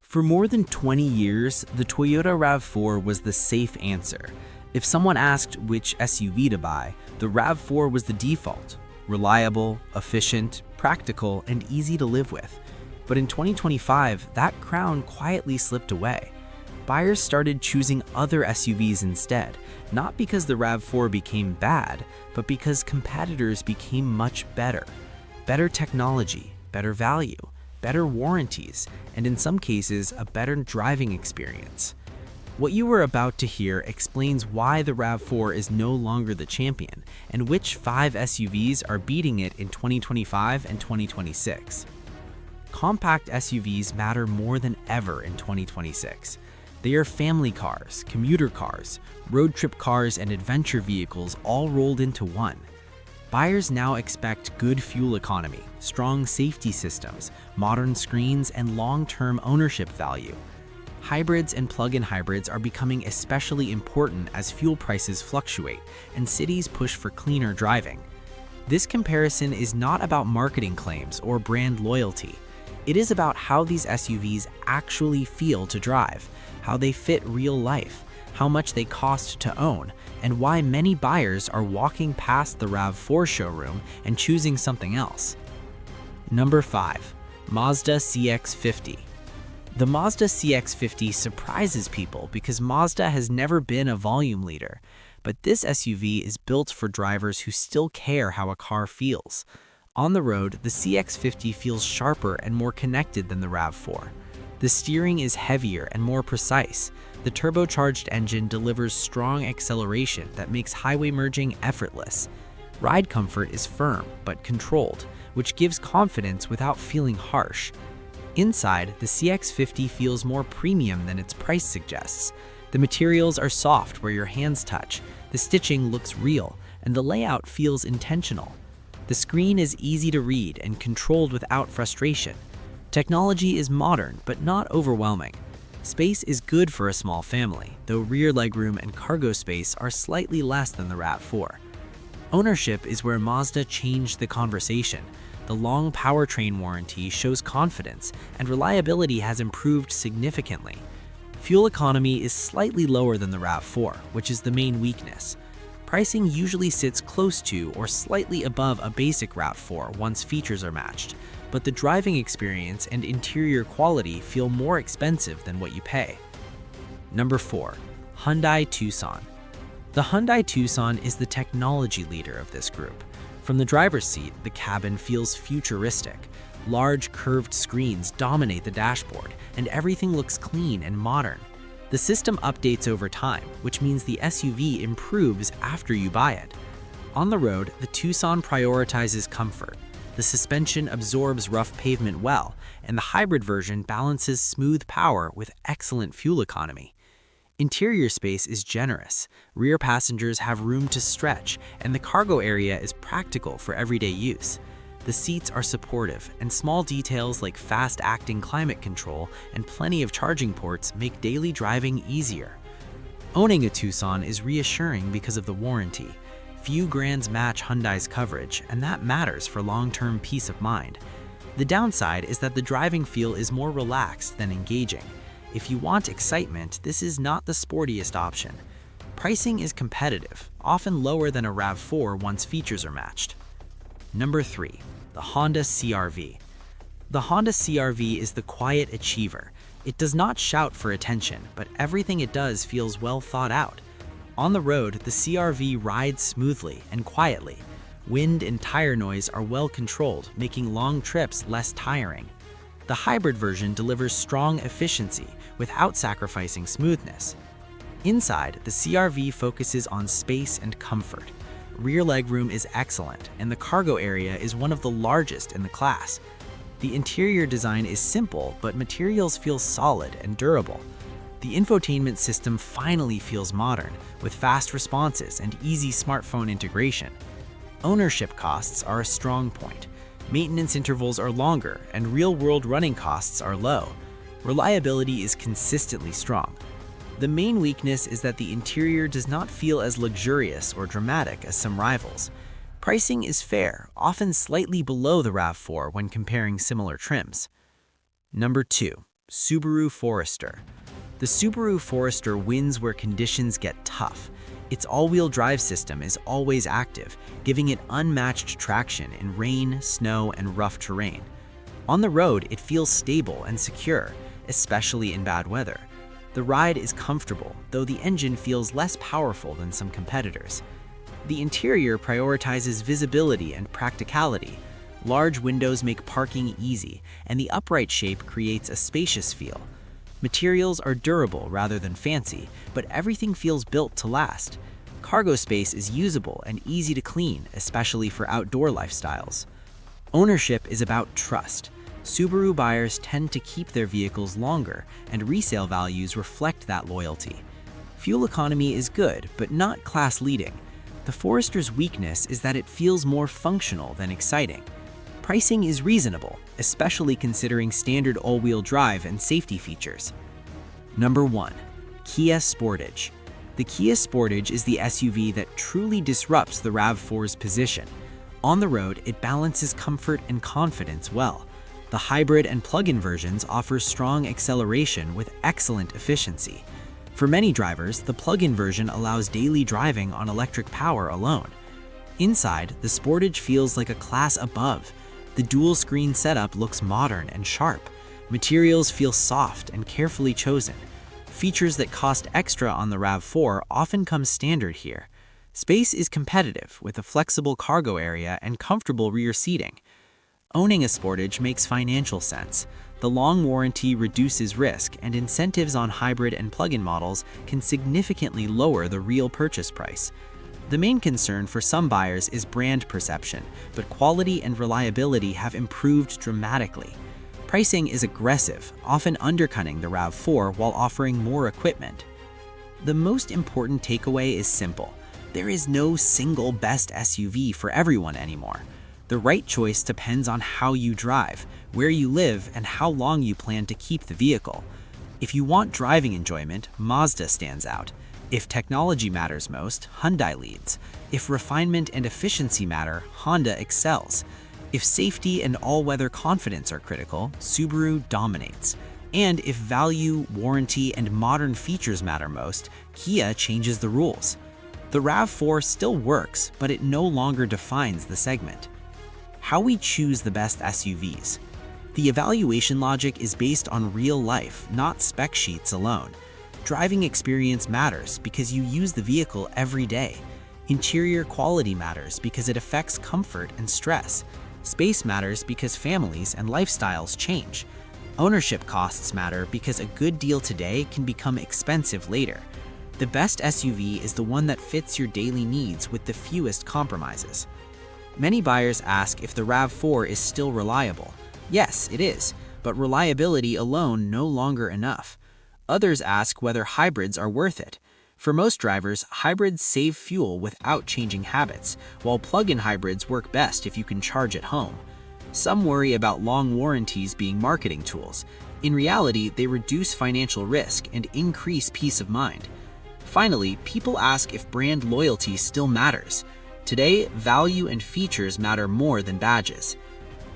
For more than 20 years, the Toyota RAV4 was the safe answer. If someone asked which SUV to buy, the RAV4 was the default. Reliable, efficient, practical, and easy to live with. But in 2025, that crown quietly slipped away. Buyers started choosing other SUVs instead, not because the RAV4 became bad, but because competitors became much better. Better technology, better value, better warranties, and in some cases, a better driving experience. What you are about to hear explains why the RAV4 is no longer the champion and which 5 SUVs are beating it in 2025 and 2026. Compact SUVs matter more than ever in 2026. They are family cars, commuter cars, road trip cars, and adventure vehicles all rolled into one. Buyers now expect good fuel economy, strong safety systems, modern screens, and long-term ownership value. Hybrids and plug-in hybrids are becoming especially important as fuel prices fluctuate and cities push for cleaner driving. This comparison is not about marketing claims or brand loyalty. It is about how these SUVs actually feel to drive, how they fit real life, how much they cost to own, and why many buyers are walking past the RAV4 showroom and choosing something else. Number 5. Mazda CX-50. The Mazda CX-50 surprises people because Mazda has never been a volume leader, but this SUV is built for drivers who still care how a car feels. On the road, the CX-50 feels sharper and more connected than the RAV4. The steering is heavier and more precise. The turbocharged engine delivers strong acceleration that makes highway merging effortless. Ride comfort is firm but controlled, which gives confidence without feeling harsh. Inside, the CX-50 feels more premium than its price suggests. The materials are soft where your hands touch, the stitching looks real, and the layout feels intentional. The screen is easy to read and controlled without frustration. Technology is modern but not overwhelming. Space is good for a small family, though rear legroom and cargo space are slightly less than the RAV4. Ownership is where Mazda changed the conversation. The long powertrain warranty shows confidence, and reliability has improved significantly. Fuel economy is slightly lower than the RAV4, which is the main weakness. Pricing usually sits close to or slightly above a basic RAV4 once features are matched, but the driving experience and interior quality feel more expensive than what you pay. Number 4. Hyundai Tucson. The Hyundai Tucson is the technology leader of this group. From the driver's seat, the cabin feels futuristic. Large curved screens dominate the dashboard, and everything looks clean and modern. The system updates over time, which means the SUV improves after you buy it. On the road, the Tucson prioritizes comfort. The suspension absorbs rough pavement well, and the hybrid version balances smooth power with excellent fuel economy. Interior space is generous. Rear passengers have room to stretch, and the cargo area is practical for everyday use. The seats are supportive, and small details like fast-acting climate control and plenty of charging ports make daily driving easier. Owning a Tucson is reassuring because of the warranty. Few brands match Hyundai's coverage, and that matters for long-term peace of mind. The downside is that the driving feel is more relaxed than engaging. If you want excitement, this is not the sportiest option. Pricing is competitive, often lower than a RAV4 once features are matched. Number 3. The Honda CR-V. The Honda CR-V is the quiet achiever. It does not shout for attention, but everything it does feels well thought out. On the road, the CR-V rides smoothly and quietly. Wind and tire noise are well controlled, making long trips less tiring. The hybrid version delivers strong efficiency without sacrificing smoothness. Inside, the CR-V focuses on space and comfort. Rear legroom is excellent, and the cargo area is one of the largest in the class. The interior design is simple, but materials feel solid and durable. The infotainment system finally feels modern, with fast responses and easy smartphone integration. Ownership costs are a strong point. Maintenance intervals are longer, and real-world running costs are low. Reliability is consistently strong. The main weakness is that the interior does not feel as luxurious or dramatic as some rivals. Pricing is fair, often slightly below the RAV4 when comparing similar trims. Number 2. Subaru Forester. The Subaru Forester wins where conditions get tough. Its all-wheel drive system is always active, giving it unmatched traction in rain, snow, and rough terrain. On the road, it feels stable and secure, especially in bad weather. The ride is comfortable, though the engine feels less powerful than some competitors. The interior prioritizes visibility and practicality. Large windows make parking easy, and the upright shape creates a spacious feel. Materials are durable rather than fancy, but everything feels built to last. Cargo space is usable and easy to clean, especially for outdoor lifestyles. Ownership is about trust. Subaru buyers tend to keep their vehicles longer, and resale values reflect that loyalty. Fuel economy is good, but not class-leading. The Forester's weakness is that it feels more functional than exciting. Pricing is reasonable, especially considering standard all-wheel drive and safety features. Number 1. Kia Sportage. The Kia Sportage is the SUV that truly disrupts the RAV4's position. On the road, it balances comfort and confidence well. The hybrid and plug-in versions offer strong acceleration with excellent efficiency. For many drivers, the plug-in version allows daily driving on electric power alone. Inside, the Sportage feels like a class above. The dual-screen setup looks modern and sharp. Materials feel soft and carefully chosen. Features that cost extra on the RAV4 often come standard here. Space is competitive with a flexible cargo area and comfortable rear seating. Owning a Sportage makes financial sense. The long warranty reduces risk, and incentives on hybrid and plug-in models can significantly lower the real purchase price. The main concern for some buyers is brand perception, but quality and reliability have improved dramatically. Pricing is aggressive, often undercutting the RAV4 while offering more equipment. The most important takeaway is simple. There is no single best SUV for everyone anymore. The right choice depends on how you drive, where you live, and how long you plan to keep the vehicle. If you want driving enjoyment, Mazda stands out. If technology matters most, Hyundai leads. If refinement and efficiency matter, Honda excels. If safety and all-weather confidence are critical, Subaru dominates. And if value, warranty, and modern features matter most, Kia changes the rules. The RAV4 still works, but it no longer defines the segment. How we choose the best SUVs. The evaluation logic is based on real life, not spec sheets alone. Driving experience matters because you use the vehicle every day. Interior quality matters because it affects comfort and stress. Space matters because families and lifestyles change. Ownership costs matter because a good deal today can become expensive later. The best SUV is the one that fits your daily needs with the fewest compromises. Many buyers ask if the RAV4 is still reliable. Yes, it is, but reliability alone no longer enough. Others ask whether hybrids are worth it. For most drivers, hybrids save fuel without changing habits, while plug-in hybrids work best if you can charge at home. Some worry about long warranties being marketing tools. In reality, they reduce financial risk and increase peace of mind. Finally, people ask if brand loyalty still matters. Today, value and features matter more than badges.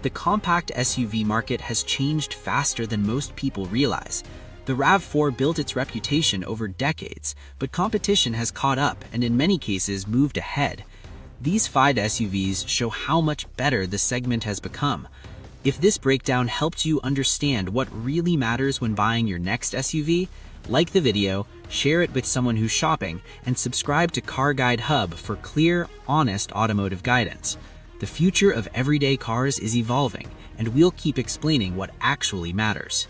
The compact SUV market has changed faster than most people realize. The RAV4 built its reputation over decades, but competition has caught up and in many cases moved ahead. These 5 SUVs show how much better the segment has become. If this breakdown helped you understand what really matters when buying your next SUV, like the video, share it with someone who's shopping, and subscribe to Car Guide Hub for clear, honest automotive guidance. The future of everyday cars is evolving, and we'll keep explaining what actually matters.